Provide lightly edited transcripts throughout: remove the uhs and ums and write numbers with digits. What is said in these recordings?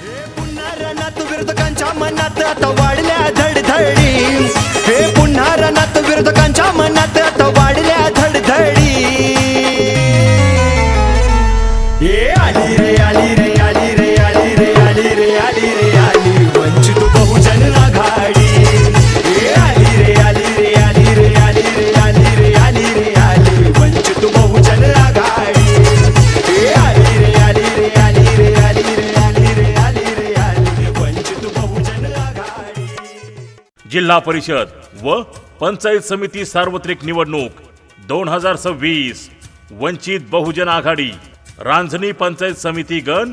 पुन्हा रणात विरोधकांच्या मनात आता वाढल्या धडधडी. हे पुन्हा रणात विरोधकांच्या मनात आता वाढल्या धडधडी. ये आली रे आली रे आली रे आली रे आली रे आली रे आली वंचित बहुजन आघाडी. ये आली रे आली रे आली रे आली रे आली रे आली रे आली वंचित बहुजन आघाडी. ये आली रे आली रे आली रे आली रे आली रे आली रे आली वंचित बहुजन आघाडी. जिल्हा परिषद व पंचायत समिती सार्वत्रिक निवडणूक 2026 वंचित बहुजन आघाडी रांजणी पंचायत समिती गण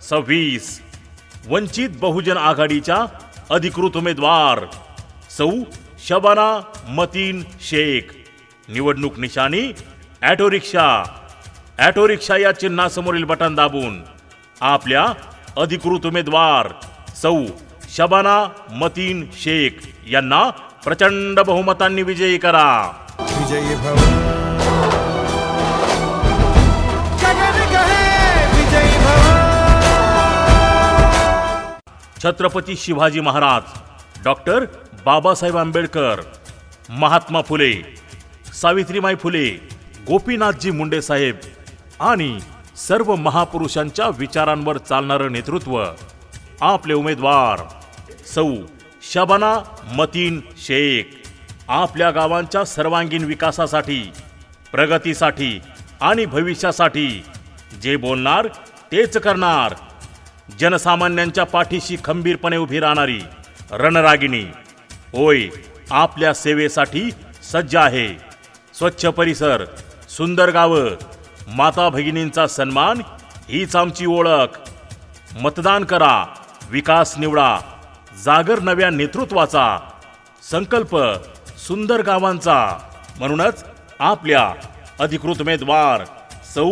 26. वंचित बहुजन आघाडीच्या अधिकृत उमेदवार सौ शबाना मतीन शेख. निवडणूक निशाणी ॲटो रिक्षा. ॲटो रिक्षा या चिन्हासमोरील बटन दाबून आपल्या अधिकृत उमेदवार सौ शबाना मतीन शेख यांना प्रचंड बहुमतांनी विजयी करा. विजयी भव विजयी भव. छत्रपती शिवाजी महाराज, डॉक्टर बाबासाहेब आंबेडकर, महात्मा फुले, सावित्रीमाई फुले, गोपीनाथजी मुंडे साहेब आणि सर्व महापुरुषांच्या विचारांवर चालणारं नेतृत्व आपले उमेदवार सौ शबाना मतीन शेख. आपल्या गावांच्या सर्वांगीण विकासासाठी, प्रगतीसाठी आणि भविष्यासाठी जे बोलणार तेच करणार, जनसामान्यांच्या पाठीशी खंबीरपणे उभी राहणारी रणरागिणी. होय, आपल्या सेवेसाठी सज्ज आहे. स्वच्छ परिसर, सुंदर गावं, माता भगिनींचा सन्मान हीच आमची ओळख. मतदान करा, विकास निवडा, जागर नव्या नेतृत्वाचा, संकल्प सुंदर गावांचा. म्हणूनच आपल्या अधिकृत उमेदवार सौ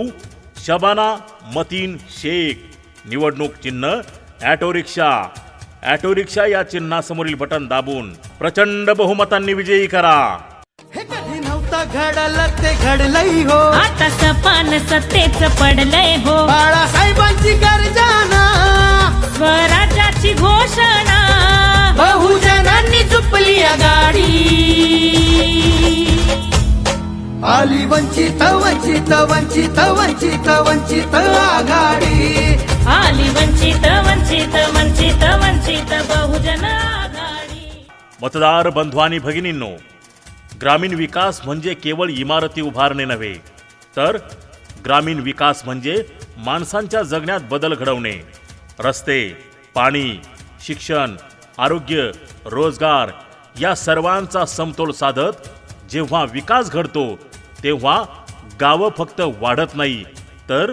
शबाना मतीन शेख. निवडणूक चिन्ह ॲटो रिक्षा. ॲटो रिक्षा या चिन्हासमोरील बटन दाबून प्रचंड बहुमतांनी विजयी करा. हे कधी नव्हतं घडलं ते घडलंय हो. आता सपान सत्तेच पडलंय हो. बाळासाहेबांची गर्जना, स्वराज्याची घोषणा, बहुजनांनी झुपली आघाडी. आली वंचित वंचित वंचित वंचित वंचित आघाडी. आली वंचित वंचित वंचित वंचित बहुजन आघाडी. मतदार बंधू आणि भगिनींनो, ग्रामीण विकास म्हणजे केवळ इमारती उभारणे नव्हे, तर ग्रामीण विकास म्हणजे माणसांच्या जगण्यात बदल घडवणे. रस्ते, पाणी, शिक्षण, आरोग्य, रोजगार या सर्वांचा समतोल साधत जेव्हा विकास घडतो तेव्हा गावं फक्त वाढत नाही, तर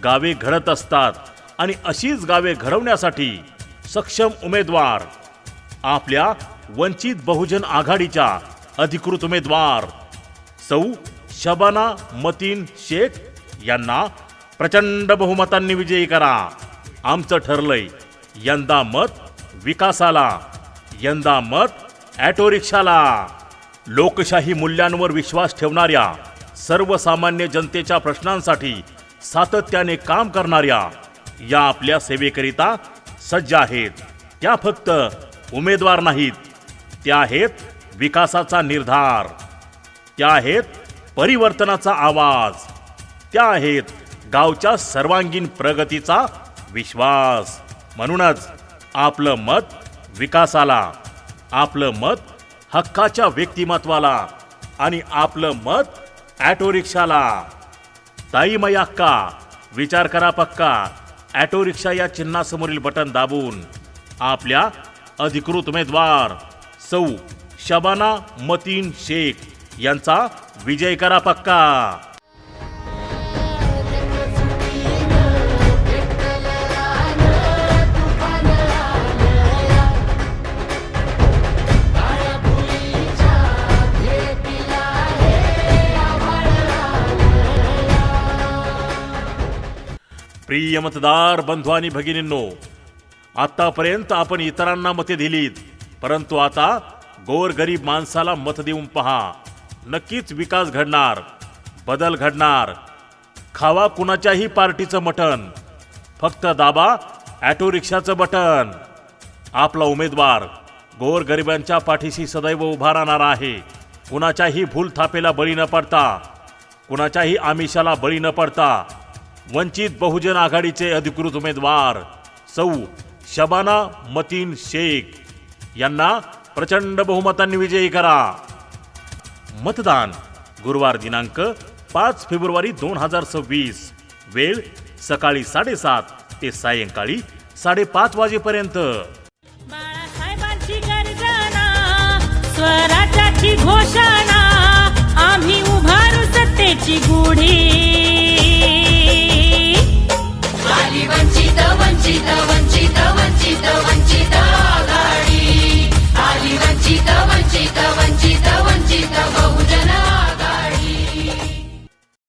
गावे घडत असतात. आणि अशीच गावे घडवण्यासाठी सक्षम उमेदवार आपल्या वंचित बहुजन आघाडीच्या अधिकृत उमेदवार सौ शबाना मतीन शेख यांना प्रचंड बहुमतांनी विजयी करा. आमचं ठरलंय, यंदा मत विकासाला, यंदा मत ॲटो रिक्षाला. लोकशाही मूल्यांवर विश्वास ठेवणाऱ्या, सर्वसामान्य जनतेच्या प्रश्नांसाठी सातत्याने काम करणाऱ्या या आपल्या सेवेकरिता सज्ज आहेत. त्या फक्त उमेदवार नाहीत, त्या आहेत विकासाचा निर्धार, त्या आहेत परिवर्तनाचा आवाज, त्या आहेत गावच्या सर्वांगीण प्रगतीचा विश्वास. म्हणूनच आपलं मत विकासाला, आपलं मत हक्काच्या व्यक्तिमत्वाला आणि आपलं मत ॲटो रिक्षाला. ताई मै अक्का, विचार करा पक्का. ॲटो रिक्षा या चिन्हासमोरील बटन दाबून आपल्या अधिकृत उमेदवार सौ शबाना मतीन शेख यांचा विजय करा पक्का. प्रिय मतदार बंधू आणि भगिनींनो, आतापर्यंत आपण इतरांना मते दिलीत, परंतु आता गोरगरीब माणसाला मत देऊन पहा. नक्कीच विकास घडणार, बदल घडणार. खावा कुणाच्याही पार्टीचं मटण, फक्त दाबा ऑटो रिक्षाचं बटन. आपला उमेदवार गोरगरिबांच्या पाठीशी सदैव उभा राहणार आहे. कुणाच्याही भूल थापेला बळी न पडता, कुणाच्याही आमिषाला बळी न पडता वंचित बहुजन आघाडीचे अधिकृत उमेदवार सौ शबाना मतीन शेख यांना प्रचंड बहुमतांनी विजयी करा. मतदान गुरुवार दिनांक 5 फेब्रुवारी 2026. वेळ सकाळी 7:30 ते सायंकाळी 5:30 वाजेपर्यंत. बाळासाहेबांची गर्जना, स्वराज्याची घोषणा, आम्ही उभारू सत्तेची गुढी.